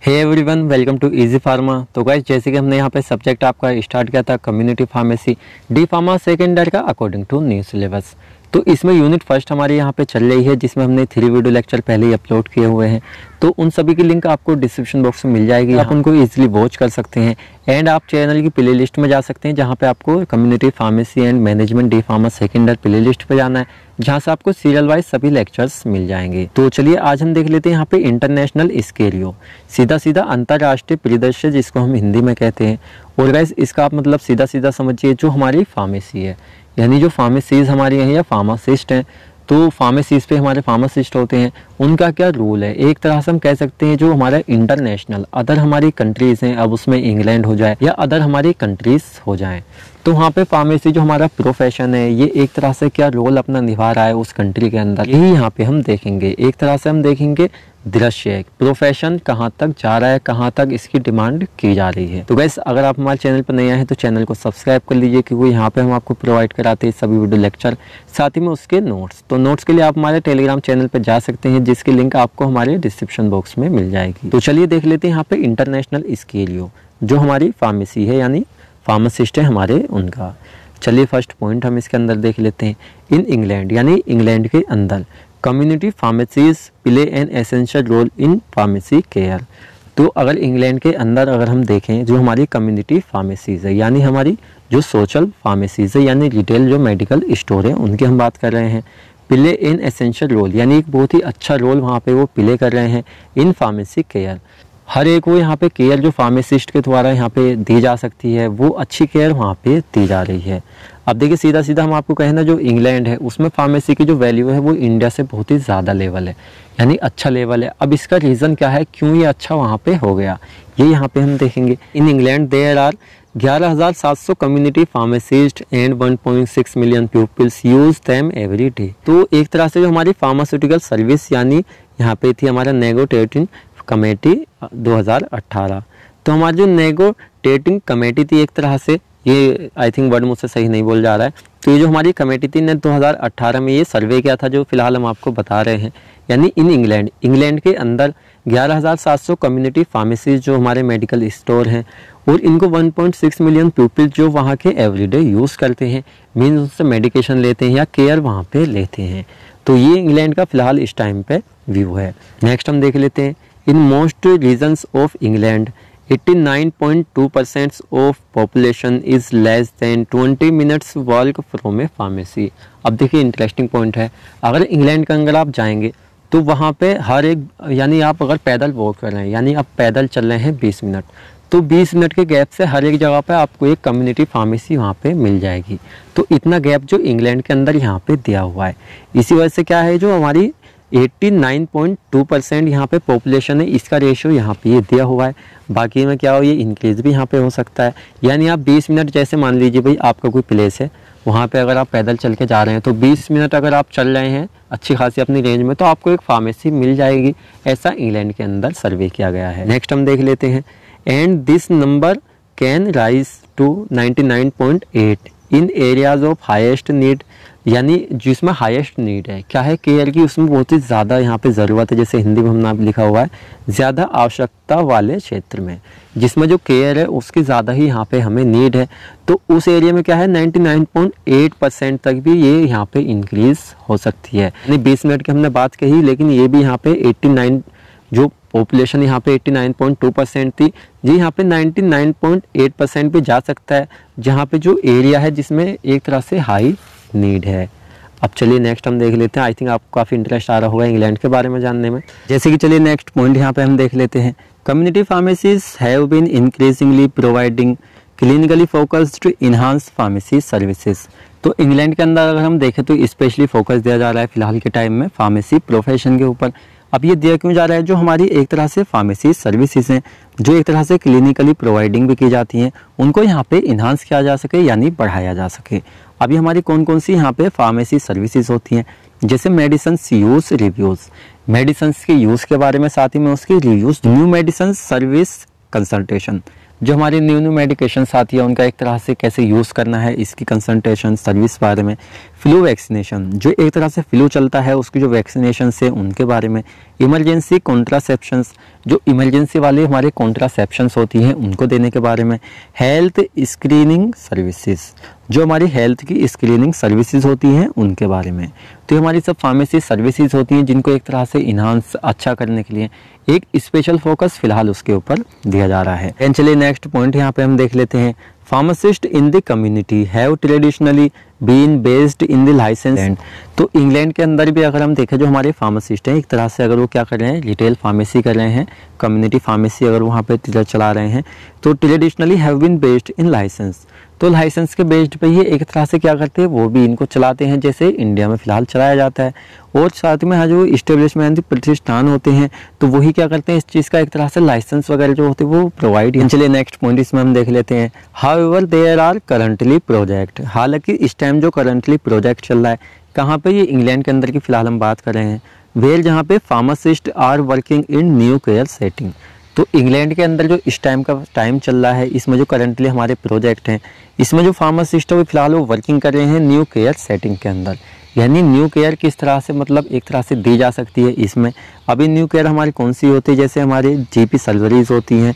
Hey everyone, welcome to Easy Pharma. तो guys, जैसे कि हमने यहाँ पे सब्जेक्ट आपका स्टार्ट किया था community pharmacy D pharma second year का अकॉर्डिंग टू न्यू सिलेबस। तो इसमें यूनिट फर्स्ट हमारी यहाँ पे चल रही है, जिसमें हमने 3 वीडियो लेक्चर पहले ही अपलोड किए हुए हैं। तो उन सभी की लिंक आपको डिस्क्रिप्शन बॉक्स में मिल जाएगी, आप उनको इजीली वॉच कर सकते हैं। एंड आप चैनल की प्ले लिस्ट में जा सकते हैं, जहाँ पे आपको community pharmacy and management D pharma second year play list पे जाना है, जहाँ से आपको सीरियल वाइज सभी लेक्चर्स मिल जाएंगे। तो चलिए आज हम देख लेते हैं यहाँ पे इंटरनेशनल स्केरियो, सीधा सीधा अंतर्राष्ट्रीय परिदृश्य जिसको हम हिंदी में कहते हैं। और गाइस, इसका आप मतलब सीधा सीधा समझिए, जो हमारी फार्मेसी है, यानी जो फार्मेसीज हमारी हैं या फार्मासिस्ट हैं, तो फार्मेसीज पे हमारे फार्मासिस्ट होते हैं, उनका क्या रोल है। एक तरह से हम कह सकते हैं जो हमारा इंटरनेशनल अदर हमारी कंट्रीज़ हैं, अब उसमें इंग्लैंड हो जाए या अदर हमारी कंट्रीज़ हो जाएं, तो वहाँ पे फार्मेसी जो हमारा प्रोफेशन है, ये एक तरह से क्या रोल अपना निभा रहा है उस कंट्री के अंदर, यही यहाँ पे हम देखेंगे। एक तरह से हम देखेंगे दृश्य, प्रोफेशन कहाँ तक जा रहा है, कहाँ तक इसकी डिमांड की जा रही है। तो गैस, अगर आप हमारे चैनल पर नए आए हैं तो चैनल को सब्सक्राइब कर लीजिए, क्योंकि यहाँ पे हम आपको प्रोवाइड कराते हैं सभी वीडियो लेक्चर, साथ ही में उसके नोट्स। तो नोट्स के लिए आप हमारे टेलीग्राम चैनल पर जा सकते हैं, जिसकी लिंक आपको हमारे डिस्क्रिप्शन बॉक्स में मिल जाएगी। तो चलिए देख लेते हैं यहाँ पे इंटरनेशनल स्केरियो, जो हमारी फार्मेसी है यानी फार्मासिस्ट है हमारे, उनका। चलिए फर्स्ट पॉइंट हम इसके अंदर देख लेते हैं। इन इंग्लैंड यानी इंग्लैंड के अंदर community pharmacies play an essential role in pharmacy care. तो अगर इंग्लैंड के अंदर अगर हम देखें, जो हमारी कम्युनिटी फार्मेसीज है यानी हमारी जो सोशल फार्मेसीज है यानी रिटेल जो मेडिकल स्टोर है, उनकी हम बात कर रहे हैं। प्ले इन एसेंशियल रोल यानी एक बहुत ही अच्छा रोल वहाँ पे वो प्ले कर रहे हैं इन फार्मेसी केयर। हर एक वो यहाँ पे केयर जो फार्मासिस्ट के द्वारा यहाँ पे दी जा सकती है, वो अच्छी केयर वहाँ पे दी जा रही है। अब देखिए, सीधा सीधा हम आपको कहें ना, जो इंग्लैंड है उसमें फार्मेसी की जो वैल्यू है वो इंडिया से बहुत ही ज़्यादा लेवल है, यानी अच्छा लेवल है। अब इसका रीज़न क्या है, क्यों ये अच्छा वहाँ पे हो गया, ये यहाँ पे हम देखेंगे। In England there are 11,700 community pharmacist and 1.6 million peoples use them every day. तो एक तरह से जो हमारी फार्मास्यूटिकल सर्विस यानी यहाँ पे थी हमारा नेगोटिएटिंग कमेटी 2018। तो हमारी जो नेगोटिएटिंग कमेटी थी, एक तरह से, ये आई थिंक वर्ड मुझसे सही नहीं बोल जा रहा है, तो ये जो हमारी कमेटी थी ने 2018 में ये सर्वे किया था, जो फिलहाल हम आपको बता रहे हैं। यानी इन इंग्लैंड के अंदर 11,700 कम्युनिटी फार्मेसीज जो हमारे मेडिकल स्टोर हैं, और इनको 1.6 मिलियन पीपल जो वहाँ के एवरीडे यूज़ करते हैं, मीन्स उससे मेडिकेशन लेते हैं या केयर वहाँ पे लेते हैं। तो ये इंग्लैंड का फिलहाल इस टाइम पे व्यू है। नेक्स्ट हम देख लेते हैं। In most regions of England 89.2% of population is less than 20 minutes walk from a pharmacy. अब देखिए, इंटरेस्टिंग पॉइंट है। अगर इंग्लैंड के अंदर आप जाएंगे तो वहाँ पे हर एक, यानी आप अगर पैदल वॉक कर रहे हैं, यानी आप पैदल चल रहे हैं 20 मिनट, तो 20 मिनट के गैप से हर एक जगह पे आपको एक कम्युनिटी फार्मेसी वहाँ पे मिल जाएगी। तो इतना गैप जो इंग्लैंड के अंदर यहाँ पे दिया हुआ है, इसी वजह से क्या है, जो हमारी 89.2% यहाँ पे पॉपुलेशन है, इसका रेशियो यहाँ पे ये दिया हुआ है। बाकी में क्या हो, ये इंक्रीज भी यहाँ पे हो सकता है। यानी आप 20 मिनट, जैसे मान लीजिए भाई आपका कोई प्लेस है, वहाँ पे अगर आप पैदल चल के जा रहे हैं, तो 20 मिनट अगर आप चल रहे हैं अच्छी खासी अपनी रेंज में, तो आपको एक फार्मेसी मिल जाएगी। ऐसा इंग्लैंड के अंदर सर्वे किया गया है। नेक्स्ट हम देख लेते हैं। And this number can rise to 99.8 in areas of highest need, यानी जिसमें हाईएस्ट नीड है, क्या है, केयर की, उसमें बहुत ही ज़्यादा यहाँ पे ज़रूरत है। जैसे हिंदी में हमने लिखा हुआ है, ज़्यादा आवश्यकता वाले क्षेत्र में, जिसमें जो केयर है उसकी ज़्यादा ही यहाँ पे हमें नीड है। तो उस एरिया में क्या है, 99.8% तक भी ये यहाँ पे इंक्रीज हो सकती है। यानी 20 मिनट की हमने बात कही, लेकिन ये भी यहाँ पे 89, जो पॉपुलेशन यहाँ पे 89.2% थी, ये यहाँ पे 99.8% पे जा सकता है, जहाँ पे जो एरिया है जिसमें एक तरह से हाई नीड है। अब चलिए नेक्स्ट हम देख लेते हैं। आई थिंक आपको काफ़ी इंटरेस्ट आ रहा होगा इंग्लैंड के बारे में जानने में। जैसे कि चलिए नेक्स्ट पॉइंट यहाँ पे हम देख लेते हैं। Community pharmacies have been increasingly providing clinically focused enhance pharmacy services. तो इंग्लैंड के अंदर अगर हम देखें तो स्पेशली फोकस दिया जा रहा है फिलहाल के टाइम में फार्मेसी प्रोफेशन के ऊपर। अब ये दिया क्यों जा रहा है, जो हमारी एक तरह से फार्मेसी सर्विसेज हैं, जो एक तरह से क्लिनिकली प्रोवाइडिंग भी की जाती हैं, उनको यहाँ पे इन्हांस किया जा सके, यानी बढ़ाया जा सके। अभी हमारी कौन कौन सी यहाँ पे फार्मेसी सर्विसेज होती हैं, जैसे मेडिसिन यूज रिव्यूज़, मेडिसिन के यूज़ के बारे में, साथ ही में उसके reviews, new medicine service consultation, जो हमारी न्यू मेडिकेशन आती है उनका एक तरह से कैसे यूज़ करना है, इसकी कंसल्टेशन सर्विस बारे में। फ्लू वैक्सीनेशन, जो एक तरह से फ्लू चलता है उसकी जो वैक्सीनेशन है उनके बारे में। इमरजेंसी कॉन्ट्रासेप्शंस, जो इमरजेंसी वाले हमारे कॉन्ट्रासेप्शंस होती हैं उनको देने के बारे में। हेल्थ स्क्रीनिंग सर्विसेज, जो हमारी हेल्थ की स्क्रीनिंग सर्विसेज होती हैं उनके बारे में। तो ये हमारी सब फार्मेसी सर्विसेज होती हैं जिनको एक तरह से इन्हांस अच्छा करने के लिए एक स्पेशल फोकस फिलहाल उसके ऊपर दिया जा रहा है। चलिए नेक्स्ट पॉइंट यहाँ पे हम देख लेते हैं। Pharmacist in the community have traditionally been based in the licence. तो इंग्लैंड के अंदर भी अगर हम देखें जो हमारे फार्मासिस्ट हैं एक तरह से अगर वो क्या कर रहे हैं, रिटेल फार्मेसी कर रहे हैं, कम्युनिटी फार्मेसी अगर वहाँ पे चला रहे हैं, तो traditionally have been based in licence. तो लाइसेंस के बेस्ड पे ये एक तरह से क्या करते हैं, वो भी इनको चलाते हैं जैसे इंडिया में फिलहाल चलाया जाता है। और साथ में यहाँ जो इस्टेब्लिशमेंट प्रतिष्ठान होते हैं तो वही क्या करते हैं, इस चीज़ का एक तरह से लाइसेंस वगैरह जो होते हैं वो प्रोवाइड। चलिए नेक्स्ट पॉइंट इसमें हम देख लेते हैं। However there are currently project, हालांकि इस टाइम जो करंटली प्रोजेक्ट चल रहा है कहाँ पे, ये इंग्लैंड के अंदर की फिलहाल हम बात कर रहे हैं। वेयर जहाँ पे pharmacist are working in new care setting. तो इंग्लैंड के अंदर जो इस टाइम का टाइम चल रहा है इसमें जो करंटली हमारे प्रोजेक्ट हैं इसमें जो फार्मासिस्ट है वो फिलहाल वो वर्किंग कर रहे हैं न्यू केयर सेटिंग के अंदर। यानी न्यू केयर किस तरह से मतलब एक तरह से दी जा सकती है इसमें। अभी न्यू केयर हमारी कौन सी होती है, जैसे हमारे जीपी सर्जरीज होती हैं,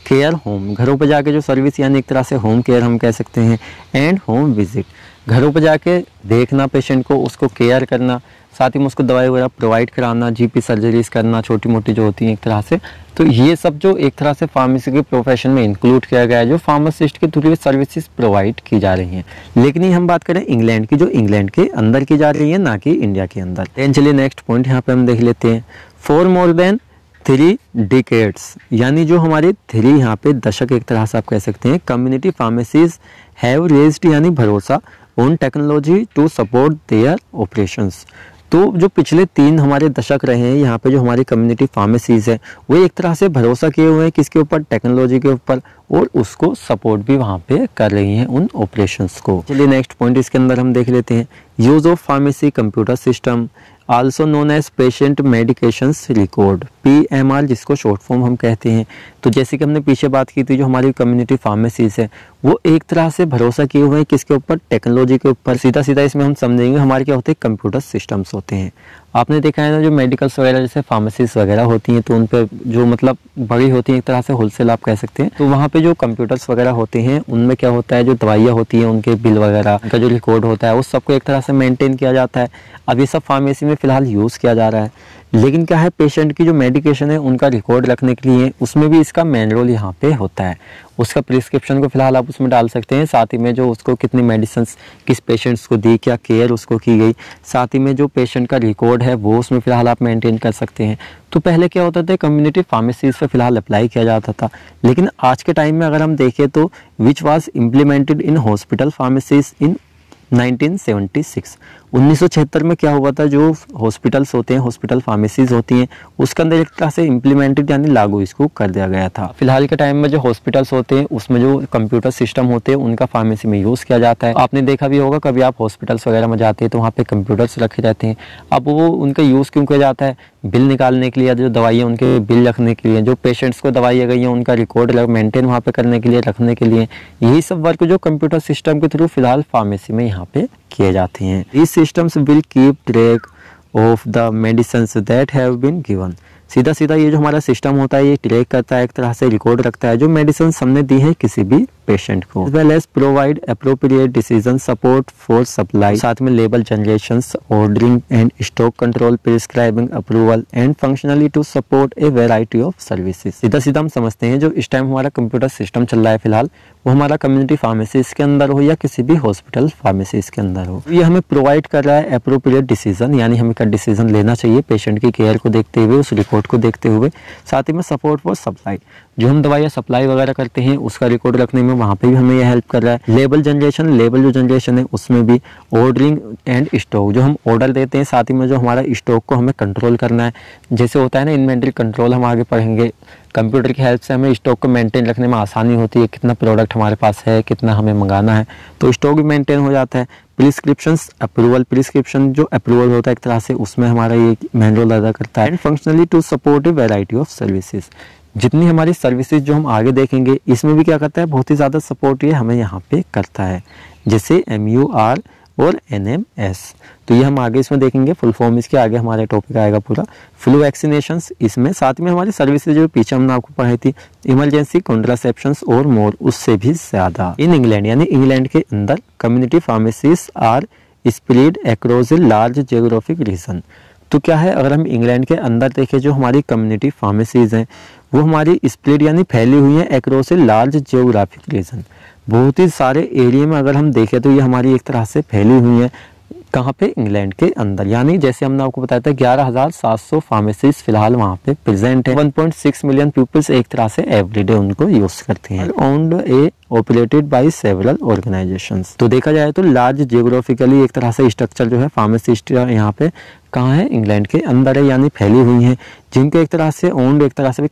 केयर होम घरों पर जाके जो सर्विस यानी एक तरह से होम केयर हम कह सकते हैं, एंड होम विजिट घरों पर जाके देखना पेशेंट को, उसको केयर करना, साथ ही में उसको दवाई वगैरह प्रोवाइड कराना, जीपी सर्जरीज करना छोटी मोटी जो होती हैं एक तरह से। तो ये सब जो एक तरह से फार्मेसी के प्रोफेशन में इंक्लूड किया गया है, जो फार्मासिस्ट के थ्रू सर्विसेज प्रोवाइड की जा रही हैं। लेकिन ये हम बात करें इंग्लैंड की, जो इंग्लैंड के अंदर की जा रही है, ना कि इंडिया के अंदर। चलिए नेक्स्ट पॉइंट यहाँ पे हम देख लेते हैं। फॉर मोर देन 3 डिकेड्स, यानी जो हमारे 3 यहाँ पे दशक एक तरह से आप कह सकते हैं, कम्युनिटी फार्मेसीज हैव रेज्ड यानी भरोसा on technology to support their operations. तो जो पिछले 3 हमारे दशक रहे हैं यहाँ पे जो हमारी कम्युनिटी फार्मेसीज है वो एक तरह से भरोसा किए हुए हैं किसके ऊपर, टेक्नोलॉजी के ऊपर, और उसको सपोर्ट भी वहाँ पे कर रही हैं उन ऑपरेशंस को। चलिए नेक्स्ट पॉइंट इसके अंदर हम देख लेते हैं। Use of pharmacy computer system also known as patient medications record, PMR जिसको शॉर्ट फॉर्म हम कहते हैं। तो जैसे कि हमने पीछे बात की थी जो हमारी कम्युनिटी फार्मेसीज है वो एक तरह से भरोसा किए हुए हैं किसके ऊपर, टेक्नोलॉजी के ऊपर। सीधा सीधा इसमें हम समझेंगे हमारे क्या होते हैं, कंप्यूटर सिस्टम्स होते हैं। आपने देखा है ना जो मेडिकल्स वगैरह जैसे फार्मेसीज वगैरह होती हैं तो उन पर जो मतलब बड़ी होती हैं एक तरह से होलसेल आप कह सकते हैं, तो वहाँ पे जो कंप्यूटर्स वगैरह होते हैं उनमें क्या होता है, जो दवाइयाँ होती हैं उनके बिल वगैरह उनका जो रिकॉर्ड होता है उस सबको एक तरह से मेंटेन किया जाता है। अब ये सब फार्मेसी में फिलहाल यूज़ किया जा रहा है। लेकिन क्या है, पेशेंट की जो मेडिकेशन है उनका रिकॉर्ड रखने के लिए उसमें भी इसका मेन रोल यहाँ पे होता है। उसका प्रिस्क्रिप्शन को फिलहाल आप उसमें डाल सकते हैं, साथ ही में जो उसको कितनी मेडिसिन किस पेशेंट्स को दी, क्या केयर उसको की गई, साथ ही में जो पेशेंट का रिकॉर्ड है वो उसमें फिलहाल आप मेंटेन कर सकते हैं। तो पहले क्या होता था, कम्युनिटी फार्मेसीज पे फिलहाल अप्लाई किया जाता था। लेकिन आज के टाइम में अगर हम देखें तो which was implemented in hospital pharmacies in 1976 1976 में क्या हुआ था, जो हॉस्पिटल्स होते हैं, हॉस्पिटल फार्मेसीज होती हैं, उसके अंदर एक तरह से इम्प्लीमेंटेड यानी लागू इसको कर दिया गया था। फिलहाल के टाइम में जो हॉस्पिटल्स होते हैं उसमें जो कंप्यूटर सिस्टम होते हैं उनका फार्मेसी में यूज़ किया जाता है। आपने देखा भी होगा कभी आप हॉस्पिटल्स वगैरह में जाते हैं तो वहाँ पे कंप्यूटर्स रखे जाते हैं। अब वो उनका यूज़ क्यों किया जाता है, बिल निकालने के लिए, जो दवाइयाँ उनके बिल रखने के लिए, जो पेशेंट्स को दवाइयाँ गई हैं उनका रिकॉर्ड मेंटेन वहाँ पे करने के लिए, रखने के लिए, यही सब वर्क जो कंप्यूटर सिस्टम के थ्रू फिलहाल फार्मेसी में यहाँ पे किए जाते हैं। These systems will keep track of the medicines that have been given। सीधा सीधा ये जो हमारा सिस्टम होता है ये ट्रैक करता है, एक तरह से रिकॉर्ड रखता है जो मेडिसिन हमने दी है किसी भी पेशेंट को। as well as provide appropriate decision support for supply, साथ में label generation, ordering and stock control, prescribing approval and functionally to support a variety of services. सीधा सीधा हम समझते हैं जो इस टाइम हमारा कंप्यूटर सिस्टम चल रहा है फिलहाल वो हमारा कम्युनिटी फार्मेसीज के अंदर हो या किसी भी हॉस्पिटल फार्मेसीज के अंदर हो, ये हमें प्रोवाइड कर रहा है अप्रोप्रिएट डिसीजन, यानी हमें का डिसीजन लेना चाहिए पेशेंट की केयर को देखते हुए, उस रिकॉर्ड को देखते हुए। साथ ही में सपोर्ट फॉर सप्लाई, जो हम दवाइयाँ सप्लाई वगैरह करते हैं उसका रिकॉर्ड रखने में वहाँ पे भी हमें यह हेल्प कर रहा है। लेबल जनरेशन, लेबल जो जनरेशन है उसमें भी, ऑर्डरिंग एंड स्टॉक, जो हम ऑर्डर देते हैं साथ ही में जो हमारा स्टॉक को हमें कंट्रोल करना है, जैसे होता है ना इन्वेंटरी कंट्रोल, हम आगे पढ़ेंगे। कंप्यूटर की हेल्प से हमें स्टॉक को मेंटेन रखने में आसानी होती है, कितना प्रोडक्ट हमारे पास है, कितना हमें मंगाना है, तो स्टॉक भी मेंटेन हो जाता है। प्रिस्क्रिप्शंस अप्रूवल, प्रिस्क्रिप्शन जो अप्रूवल होता है एक तरह से उसमें हमारा ये मेन रोल अदा करता है। And functionally to support a variety of services, जितनी हमारी सर्विसेज जो हम आगे देखेंगे इसमें भी क्या करता है, बहुत ही ज़्यादा सपोर्ट ये हमें यहाँ पे करता है। जैसे MUR और NMS। तो ये हम आगे इसमें देखेंगे, फुल फॉर्म इसके आगे हमारे टॉपिक आएगा पूरा। फ्लू वैक्सीनेशंस इसमें, साथ में हमारी सर्विसेज जो पीछे हमने आपको पढ़ाई थी, इमरजेंसी कॉन्ट्रासेप्शंस और मोर, उससे भी ज्यादा। इन इंग्लैंड यानी इंग्लैंड के अंदर community pharmacies are spread across a large geographic region. तो क्या है, अगर हम इंग्लैंड के अंदर देखें जो हमारी कम्युनिटी फार्मेसीज हैं वो हमारी स्प्रेड यानी फैली हुई हैं across a large geographic region. बहुत ही सारे एरिया में अगर हम देखें तो ये हमारी एक तरह से फैली हुई हैं। कहाँ पे? इंग्लैंड के अंदर। यानी जैसे हमने आपको बताया था 11,700 फार्मेसीज फिलहाल वहाँ पे प्रेजेंट है। 1.6 मिलियन पीपल्स एक तरह से एवरीडे उनको यूज करते हैं। Owned A operated by several organisations. तो देखा जाए तो लार्ज जियोग्राफिकली एक तरह से स्ट्रक्चर जो है फार्मासिस्ट यहाँ पे कहाँ है? इंग्लैंड के अंदर है, यानी फैली हुई है, जिनको एक तरह से ओन्ड एक तरह से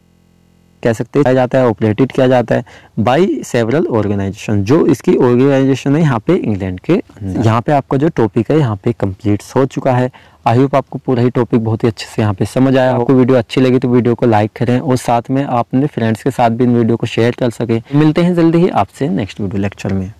कह सकते हैं जाता है, ऑपरेटेड किया जाता है बाय सेवरल ऑर्गेनाइजेशन। जो इसकी ऑर्गेनाइजेशन है यहाँ पे इंग्लैंड के अंदर। यहाँ पे आपका जो टॉपिक है यहाँ पे कंप्लीट हो चुका है। आई होप आपको पूरा ही टॉपिक बहुत ही अच्छे से यहाँ पे समझ आया। आपको वीडियो अच्छी लगी तो वीडियो को लाइक करें और साथ में आप अपने फ्रेंड्स के साथ भी इन वीडियो को शेयर कर सके। मिलते हैं जल्दी ही आपसे नेक्स्ट वीडियो लेक्चर में।